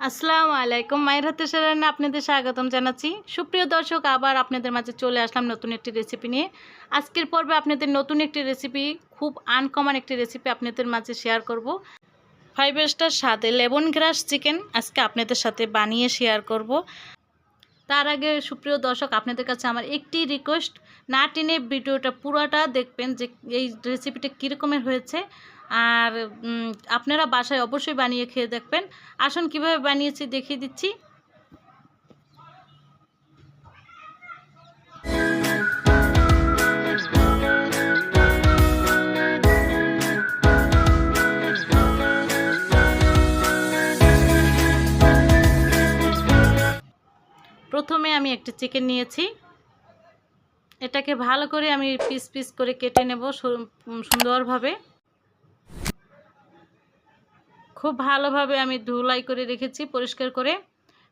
আসসালামু আলাইকুম। মায়ের হাতের রান্না আপনাদের স্বাগতম জানাচ্ছি। সুপ্রিয় দর্শক, আবার আপনাদের মাঝে চলে আসলাম নতুন একটি রেসিপি নিয়ে। আজকের পর্বে আপনাদের নতুন একটি রেসিপি, খুব আনকমন একটি রেসিপি আপনাদের মাঝে শেয়ার করব। 5 স্টার স্বাদে লেমন গ্রাস চিকেন আজকে আপনাদের সাথে বানিয়ে শেয়ার করব। তার আগে সুপ্রিয় দর্শক, আপনাদের কাছে আমার একটি রিকোয়েস্ট, না টেনে ভিডিওটা পুরোটা দেখবেন যে এই রেসিপিটা কীরকমের হয়েছে। আর আপনারা বাসায় অবশ্যই বানিয়ে খেয়ে দেখবেন। আসুন কীভাবে বানিয়েছি দেখিয়ে দিচ্ছি। প্রথমে আমি একটা চিকেন নিয়েছি, এটাকে ভালো করে আমি পিস পিস করে কেটে নেব সুন্দরভাবে। খুব ভালোভাবে আমি ধুলাই করে রেখেছি পরিষ্কার করে,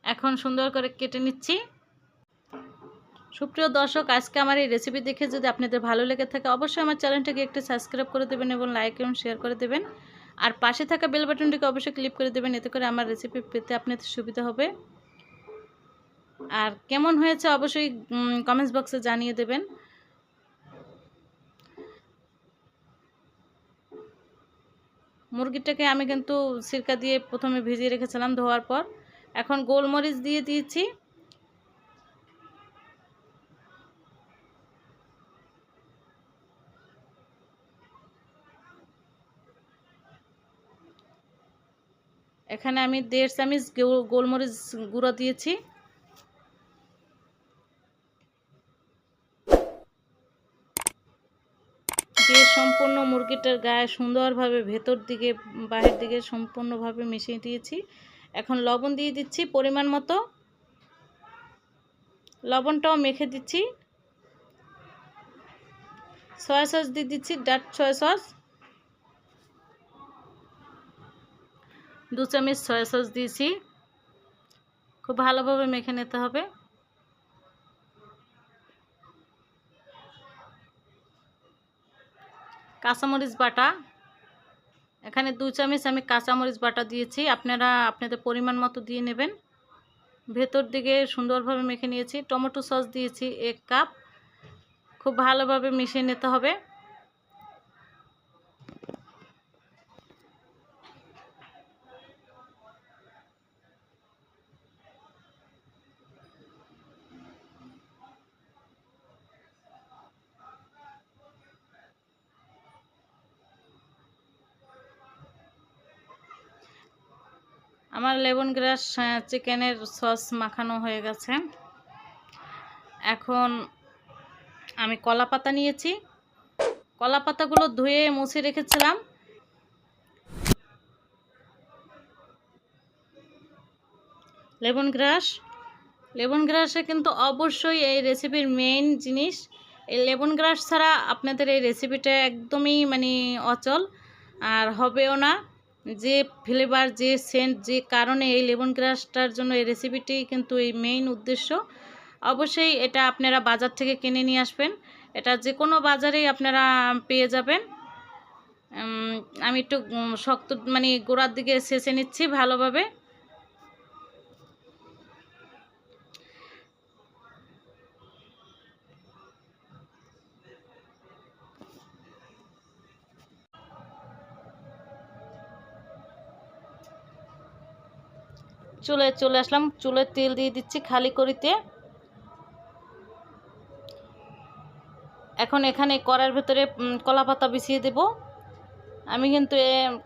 এখন সুন্দর করে কেটে নিচ্ছি। সুপ্রিয় দর্শক, আজকে আমার এই রেসিপি দেখে যদি আপনাদের ভালো লেগে থাকে অবশ্যই আমার চ্যানেলটাকে একটু সাবস্ক্রাইব করে দেবেন এবং লাইক এবং শেয়ার করে দেবেন। আর পাশে থাকা বেল বাটনটিকে অবশ্যই ক্লিক করে দেবেন, এতে করে আমার রেসিপি পেতে আপনাদের সুবিধা হবে। আর কেমন হয়েছে অবশ্যই কমেন্টস বক্সে জানিয়ে দেবেন। মুরগিটাকে আমি কিন্তু সিরকা দিয়ে প্রথমে ভিজিয়ে রেখেছিলাম ধোয়ার পর। এখন গোলমরিচ দিয়ে দিয়েছি, এখানে আমি 1.5 চামচ গোলমরিচ গুঁড়ো দিয়েছি। দিয়ে সম্পূর্ণ মুরগিটার গায়ে সুন্দরভাবে ভেতর দিকে বাহির দিকে সম্পূর্ণভাবে মিশিয়ে দিয়েছি। এখন লবণ দিয়ে দিচ্ছি পরিমাণ মতো, লবণটাও মেখে দিচ্ছি। সয়া সস দিয়ে দিচ্ছি, ডার্ক সয়া সস 2 চামচ সয়া সস দিয়েছি। খুব ভালোভাবে মেখে নিতে হবে। কাঁচামরিচ বাটা, এখানে 2 চামচ আমি কাঁচামরিচ বাটা দিয়েছি, আপনারা আপনাদের পরিমাণ মতো দিয়ে নেবেন। ভেতর দিকে সুন্দরভাবে মেখে নিয়েছি। টমেটো সস দিয়েছি 1 কাপ, খুব ভালোভাবে মিশিয়ে নিতে হবে। আমার লেমন গ্রাস চিকেনের সস মাখানো হয়ে গেছে। এখন আমি কলা পাতা নিয়েছি, কলা পাতাগুলো ধুয়ে মুছে রেখেছিলাম। লেমন গ্রাসে কিন্তু অবশ্যই এই রেসিপির মেইন জিনিস। এই লেমন গ্রাস ছাড়া আপনাদের এই রেসিপিটা একদমই অচল, আর হবেও না। যে ফ্লেভার, যে সেন্ট, যে কারণে এই লেমন গ্রাসটার জন্য এই রেসিপিটি কিন্তু এই মেইন উদ্দেশ্য। অবশ্যই এটা আপনারা বাজার থেকে কিনে নিয়ে আসবেন, এটা যে কোনো বাজারেই আপনারা পেয়ে যাবেন। আমি একটু শক্ত গোড়ার দিকে ছেঁচে নিচ্ছি ভালোভাবে। চুলায় চলে আসলাম, চুলায় তেল দিয়ে দিচ্ছি খালি কড়িতে। এখন এখানে কড়াইয়ের ভেতরে কলা পাতা বিছিয়ে দেব। আমি কিন্তু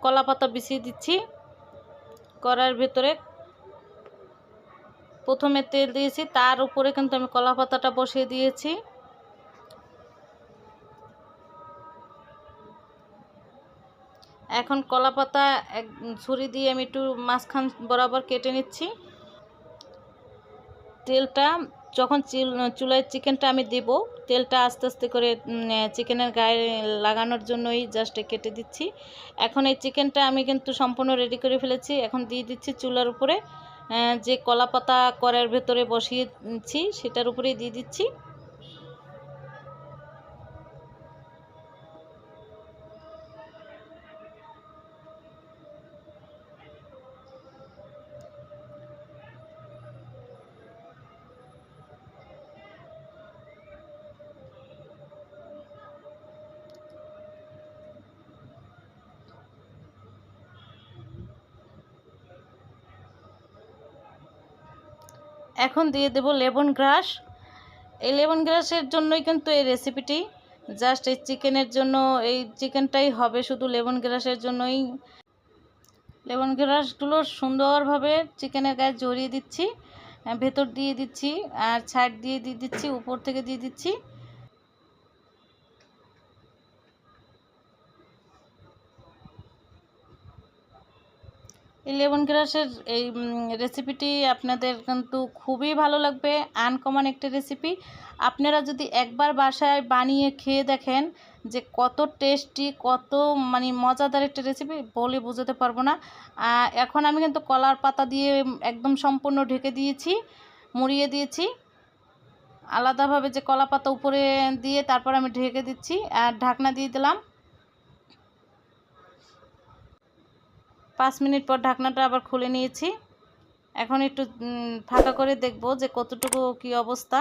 কলা পাতা বিছিয়ে দিচ্ছি কড়াইয়ের ভেতরে। প্রথমে তেল দিয়েছি, তার উপরে কিন্তু আমি কলা পাতাটা বসিয়ে দিয়েছি। এখন কলা পাতা ছুরি দিয়ে আমি একটু মাঝখান বরাবর কেটে নিচ্ছি। তেলটা যখন চুলায় চিকেনটা আমি দেব, তেলটা আস্তে আস্তে করে চিকেনের গায়ে লাগানোর জন্যই জাস্ট কেটে দিচ্ছি। এখন এই চিকেনটা আমি কিন্তু সম্পূর্ণ রেডি করে ফেলেছি। এখন দিয়ে দিচ্ছি চুলার উপরে যে কলা পাতা কড়াইয়ের ভেতরে বসিয়েছি সেটার উপরেই দিয়ে দিচ্ছি। এখন দিয়ে দেব লেমন গ্রাস। এই লেমন গ্রাসের জন্যই কিন্তু এই রেসিপিটি, জাস্ট এই চিকেনের জন্য, এই চিকেনটাই হবে শুধু লেমন গ্রাসের জন্যই। লেমন গ্রাসগুলো সুন্দরভাবে চিকেনের গায়ে জড়িয়ে দিচ্ছি, ভেতর দিয়ে দিচ্ছি, আর সাইড দিয়ে দিচ্ছি, উপর থেকে দিয়ে দিচ্ছি। এই লেমন গ্রাসের এই রেসিপিটি আপনাদের কিন্তু খুবই ভালো লাগবে, আনকমন একটা রেসিপি। আপনারা যদি একবার বাসায় বানিয়ে খেয়ে দেখেন যে কত টেস্টি, কত মানে মজাদার একটা রেসিপি, বলে বোঝাতে পারবো না। এখন আমি কিন্তু কলার পাতা দিয়ে একদম সম্পূর্ণ ঢেকে দিয়েছি, মুড়িয়ে দিয়েছি আলাদাভাবে, যে কলা পাতা উপরে দিয়ে তারপর আমি ঢেকে দিচ্ছি আর ঢাকনা দিয়ে দিলাম। 5 মিনিট পর ঢাকনাটা আবার খুলে নিয়েছি। এখন একটু ফাঁকা করে দেখব যে কতটুকু কি অবস্থা।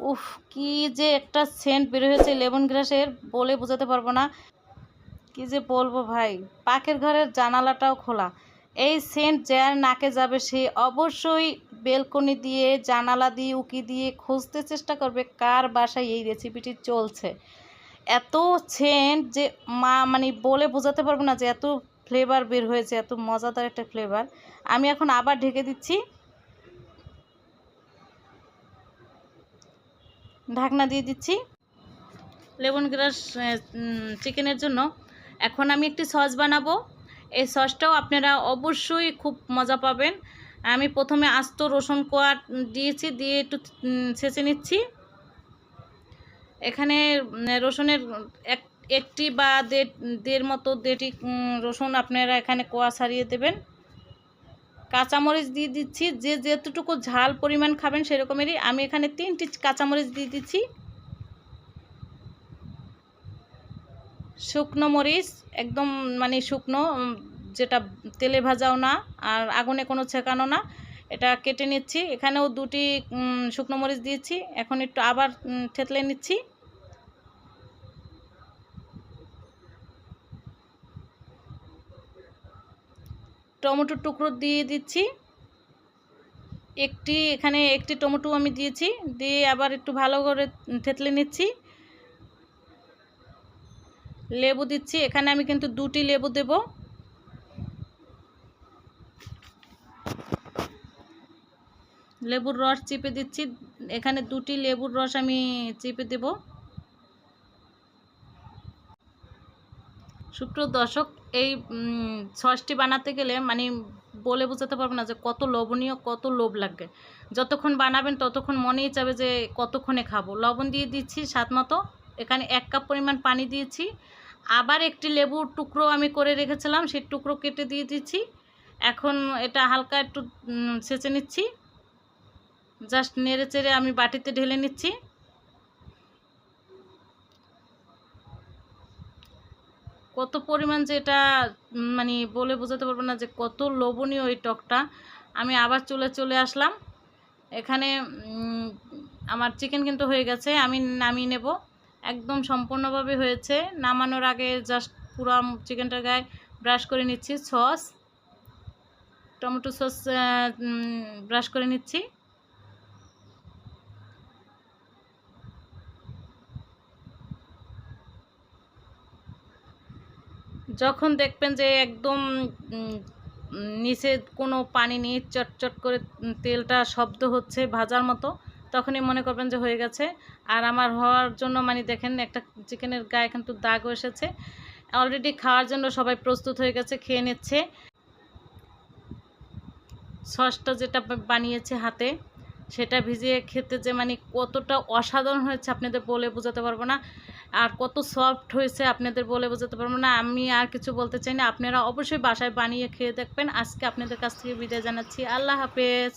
উফ, কি যে একটা সেন্ট বের হয়েছে লেমন গ্রাসের, বলে বোঝাতে পারবো না। কি যে বলবো ভাই, পাকের ঘরের জানালাটাও খোলা। এই সেন্ট যার নাকে যাবে সে অবশ্যই বেলকনি দিয়ে, জানালা দিয়ে, উকি দিয়ে খুঁজতে চেষ্টা করবে কার বাসায় এই রেসিপিটি চলছে। এত সেন্ট যে মানে বলে বোঝাতে পারবো না যে এত ফ্লেভার বের হয়েছে, এত মজাদার একটা ফ্লেভার। আমি এখন আবার ঢেকে দিচ্ছি, ঢাকনা দিয়ে দিচ্ছি লেমন গ্রাস চিকেনের জন্য। এখন আমি একটি সস বানাবো। এই সসটাও আপনারা অবশ্যই খুব মজা পাবেন। আমি প্রথমে আস্ত রসুন কোয়া দিয়েছি, দিয়ে একটু ছেঁচে নিচ্ছি। এখানে রসুনের একটি বা দেড়টি রসুন আপনারা এখানে কোয়া ছাড়িয়ে দেবেন। কাঁচামরিচ দিয়ে দিচ্ছি, যে যেতটুকু ঝাল পরিমাণ খাবেন সেরকমেরই। আমি এখানে 3টি কাঁচামরিচ দিয়ে দিচ্ছি। শুকনো মরিচ, একদম মানে শুকনো, যেটা তেলে ভাজাও না আর আগুনে কোনো ছেঁকানো না, এটা কেটে নিচ্ছি। এখানেও 2টি শুকনো মরিচ দিয়েছি। এখন একটু আবার থেতলে নিচ্ছি। টমেটোর টুকরো দিয়ে দিচ্ছি এখানে একটি টমেটো আমি দিয়েছি, দিয়ে আবার একটু ভালো করে থেতলে নিচ্ছি। লেবু দিচ্ছি, এখানে আমি কিন্তু 2টি লেবু দেব। লেবুর রস চিপে দিচ্ছি, এখানে 2টি লেবুর রস আমি চিপে দেব। সুপ্রিয় দর্শক, এই সসটি বানাতে গেলে মানে বলে বোঝাতে পারবো না যে কত লবণীয়, কত লোভ লাগবে। যতক্ষণ বানাবেন ততক্ষণ মনেই যাবে যে কতক্ষণে খাবো। লবণ দিয়ে দিচ্ছি স্বাদ মতো। এখানে 1 কাপ পরিমাণ পানি দিয়েছি। আবার একটি লেবুর টুকরো আমি করে রেখেছিলাম, সেই টুকরো কেটে দিয়ে দিচ্ছি। এখন এটা হালকা একটু ছেঁচে নিচ্ছি, জাস্ট নেড়ে চেড়ে আমি বাটিতে ঢেলে নিচ্ছি। কত পরিমাণ যে এটা মানে বলে বোঝাতে পারবো না যে কত লোভনীয় এই টকটা। আমি আবার চলে আসলাম। এখানে আমার চিকেন কিন্তু হয়ে গেছে, আমি নামিয়ে নেব। একদম সম্পূর্ণভাবে হয়েছে। নামানোর আগে জাস্ট পুরো চিকেনটার গায়ে ব্রাশ করে নিচ্ছি সস, টমেটো সস ব্রাশ করে নিচ্ছি। যখন দেখবেন যে একদম নিচে কোনো পানি নেই, চটচট করে তেলটা শব্দ হচ্ছে ভাজার মতো, তখনই মনে করবেন যে হয়ে গেছে। আর আমার হওয়ার জন্য মানে দেখেন একটা চিকেনের গায়ে কিন্তু দাগও এসেছে। অলরেডি খাওয়ার জন্য সবাই প্রস্তুত হয়ে গেছে, খেয়ে নিচ্ছে। সসটা যেটা বানিয়েছে হাতে, সেটা ভিজিয়ে খেতে যে মানে কতটা অসাধারণ হয়েছে আপনাদের বলে বোঝাতে পারবো না। আর কত সফট হয়েছে আপনাদের বলে বোঝাতে পারবো না। আমি আর কিছু বলতে চাই না, আপনারা অবশ্যই বাসায় বানিয়ে খেয়ে দেখবেন। আজকে আপনাদের কাছ থেকে বিদায় জানাচ্ছি। আল্লাহ হাফেজ।